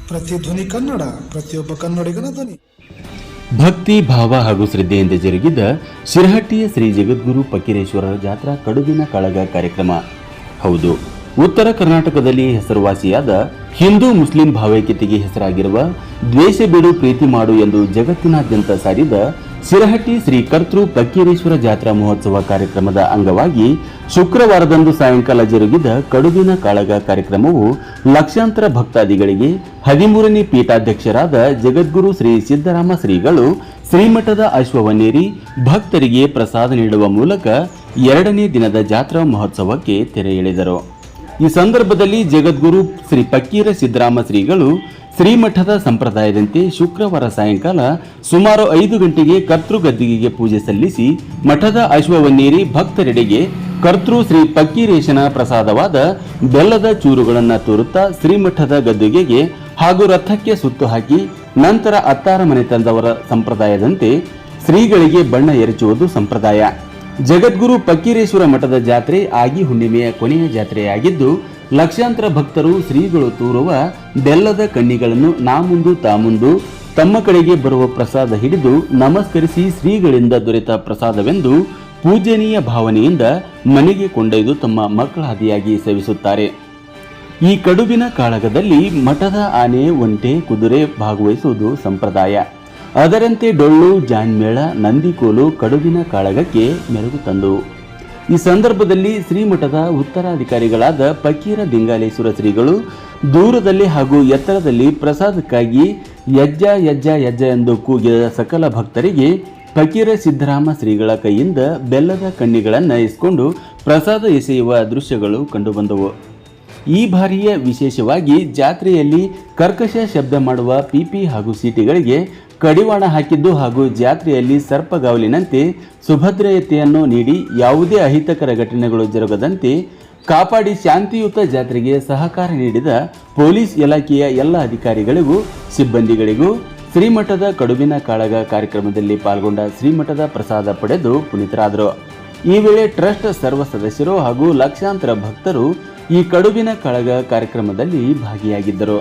ಪ್ರತಿಧ್ವನಿ ಕನ್ನಡ, ಪ್ರತಿಯೊಬ್ಬ ಕನ್ನಡಿಗನ ಧ್ವನಿ. ಭಕ್ತಿ ಭಾವ ಹಾಗೂ ಶ್ರದ್ಧೆಯಿಂದ ಜರುಗಿದ ಶಿರಹಟ್ಟಿಯ ಶ್ರೀ ಜಗದ್ಗುರು ಫಕೀರೇಶ್ವರರ ಜಾತ್ರಾ ಕಡುಬಿನ ಕಾಳಗ ಕಾರ್ಯಕ್ರಮ. ಹೌದು, ಉತ್ತರ ಕರ್ನಾಟಕದಲ್ಲಿ ಹೆಸರುವಾಸಿಯಾದ ಹಿಂದೂ ಮುಸ್ಲಿಂ ಭಾವೈಕ್ಯತೆಗೆ ಹೆಸರಾಗಿರುವ ದ್ವೇಷ ಬಿಡು ಪ್ರೀತಿ ಮಾಡು ಎಂದು ಜಗತ್ತಿನಾದ್ಯಂತ ಸಾರಿದ ಶಿರಹಟ್ಟಿ ಶ್ರೀ ಕರ್ತೃ ಫಕೀರೇಶ್ವರ ಜಾತ್ರಾ ಮಹೋತ್ಸವ ಕಾರ್ಯಕ್ರಮದ ಅಂಗವಾಗಿ ಶುಕ್ರವಾರದಂದು ಸಾಯಂಕಾಲ ಜರುಗಿದ ಕಡುಬಿನ ಕಾಳಗ ಕಾರ್ಯಕ್ರಮವು ಲಕ್ಷಾಂತರ ಭಕ್ತಾದಿಗಳಿಗೆ 13ನೇ ಪೀಠಾಧ್ಯಕ್ಷರಾದ ಜಗದ್ಗುರು ಶ್ರೀ ಸಿದ್ದರಾಮ ಶ್ರೀಗಳು ಶ್ರೀಮಠದ ಅಶ್ವವನ್ನೇರಿ ಭಕ್ತರಿಗೆ ಪ್ರಸಾದ ನೀಡುವ ಮೂಲಕ 2ನೇ ದಿನದ ಜಾತ್ರಾ ಮಹೋತ್ಸವಕ್ಕೆ ತೆರೆ ಎಳೆದರು. ಈ ಸಂದರ್ಭದಲ್ಲಿ ಜಗದ್ಗುರು ಶ್ರೀ ಫಕೀರ ಸಿದ್ದರಾಮ ಶ್ರೀಗಳು ಶ್ರೀಮಠದ ಸಂಪ್ರದಾಯದಂತೆ ಶುಕ್ರವಾರ ಸಾಯಂಕಾಲ ಸುಮಾರು 5 ಗಂಟೆಗೆ ಕರ್ತೃ ಗದ್ದಿಗೆಗೆ ಪೂಜೆ ಸಲ್ಲಿಸಿ ಮಠದ ಅಶ್ವವನ್ನೇರಿ ಭಕ್ತರೆಡೆಗೆ ಕರ್ತೃ ಶ್ರೀ ಫಕೀರೇಶನ ಪ್ರಸಾದವಾದ ಬೆಲ್ಲದ ಚೂರುಗಳನ್ನು ತೋರುತ್ತಾ ಶ್ರೀಮಠದ ಗದ್ದಿಗೆಗೆ ಹಾಗೂ ರಥಕ್ಕೆ ಸುತ್ತು ಹಾಕಿ ನಂತರ ಅತ್ತಾರ ಮನೆತನದವರ ಸಂಪ್ರದಾಯದಂತೆ ಶ್ರೀಗಳಿಗೆ ಬಣ್ಣ ಎರಚುವುದು ಸಂಪ್ರದಾಯ. ಜಗದ್ಗುರು ಫಕೀರೇಶ್ವರ ಮಠದ ಜಾತ್ರೆ ಆಗಿ ಹುಣ್ಣಿಮೆಯ ಕೊನೆಯ ಜಾತ್ರೆಯಾಗಿದ್ದು, ಲಕ್ಷಾಂತರ ಭಕ್ತರು ಶ್ರೀಗಳು ತೋರುವ ಬೆಲ್ಲದ ಕಣ್ಣಿಗಳನ್ನು ನಾಮುಂದು ತಾಮುಂದು ತಮ್ಮ ಕಡೆಗೆ ಬರುವ ಪ್ರಸಾದ ಹಿಡಿದು ನಮಸ್ಕರಿಸಿ ಶ್ರೀಗಳಿಂದ ದೊರೆತ ಪ್ರಸಾದವೆಂದು ಪೂಜನೀಯ ಭಾವನೆಯಿಂದ ಮನೆಗೆ ಕೊಂಡೊಯ್ದು ತಮ್ಮ ಮಕ್ಕಳಾದಿಯಾಗಿ ಸೇವಿಸುತ್ತಾರೆ. ಈ ಕಡುಬಿನ ಕಾಳಗದಲ್ಲಿ ಮಠದ ಆನೆ, ಒಂಟೆ, ಕುದುರೆ ಭಾಗವಹಿಸುವುದು ಸಂಪ್ರದಾಯ. ಅದರಂತೆ ಡೊಳ್ಳು, ಜಾನ್ಮೇಳ, ನಂದಿಕೋಲು ಕಡುಬಿನ ಕಾಳಗಕ್ಕೆ ಮೆರುಗು ತಂದವು. ಈ ಸಂದರ್ಭದಲ್ಲಿ ಶ್ರೀಮಠದ ಉತ್ತರಾಧಿಕಾರಿಗಳಾದ ಫಕೀರ ದಿಂಗಾಲೇಶ್ವರ ಶ್ರೀಗಳು ದೂರದಲ್ಲಿ ಹಾಗೂ ಎತ್ತರದಲ್ಲಿ ಪ್ರಸಾದಕ್ಕಾಗಿ ಯಜ್ಜ ಯಜ್ಜ ಯಜ್ಜ ಎಂದು ಕೂಗಿದ ಸಕಲ ಭಕ್ತರಿಗೆ ಫಕೀರ ಸಿದ್ದರಾಮ ಶ್ರೀಗಳ ಕೈಯಿಂದ ಬೆಲ್ಲದ ಕಣ್ಣಿಗಳನ್ನು ಇಸ್ಕೊಂಡು ಪ್ರಸಾದ ಎಸೆಯುವ ದೃಶ್ಯಗಳು ಕಂಡುಬಂದವು. ಈ ಬಾರಿಯ ವಿಶೇಷವಾಗಿ ಜಾತ್ರೆಯಲ್ಲಿ ಕರ್ಕಶ ಶಬ್ದ ಮಾಡುವ ಪಿಪಿ ಹಾಗೂ ಸೀಟಿಗಳಿಗೆ ಕಡಿವಾಣ ಹಾಕಿದ್ದು ಹಾಗೂ ಜಾತ್ರೆಯಲ್ಲಿ ಸರ್ಪಗಾವಲಿನಂತೆ ಸುಭದ್ರತೆಯನ್ನು ನೀಡಿ ಯಾವುದೇ ಅಹಿತಕರ ಘಟನೆಗಳು ಜರುಗದಂತೆ ಕಾಪಾಡಿ ಶಾಂತಿಯುತ ಜಾತ್ರೆಗೆ ಸಹಕಾರ ನೀಡಿದ ಪೊಲೀಸ್ ಇಲಾಖೆಯ ಎಲ್ಲ ಅಧಿಕಾರಿಗಳಿಗೂ ಸಿಬ್ಬಂದಿಗಳಿಗೂ ಶ್ರೀಮಠದ ಕಡುಬಿನ ಕಾಳಗ ಕಾರ್ಯಕ್ರಮದಲ್ಲಿ ಪಾಲ್ಗೊಂಡ ಶ್ರೀಮಠದ ಪ್ರಸಾದ ಪಡೆದು ಪುನೀತರಾದರು. ಈ ವೇಳೆ ಟ್ರಸ್ಟ್ ಸರ್ವ ಸದಸ್ಯರು ಹಾಗೂ ಲಕ್ಷಾಂತರ ಭಕ್ತರು ಈ ಕಡುಬಿನ ಕಾಳಗ ಕಾರ್ಯಕ್ರಮದಲ್ಲಿ ಭಾಗಿಯಾಗಿದ್ದರು.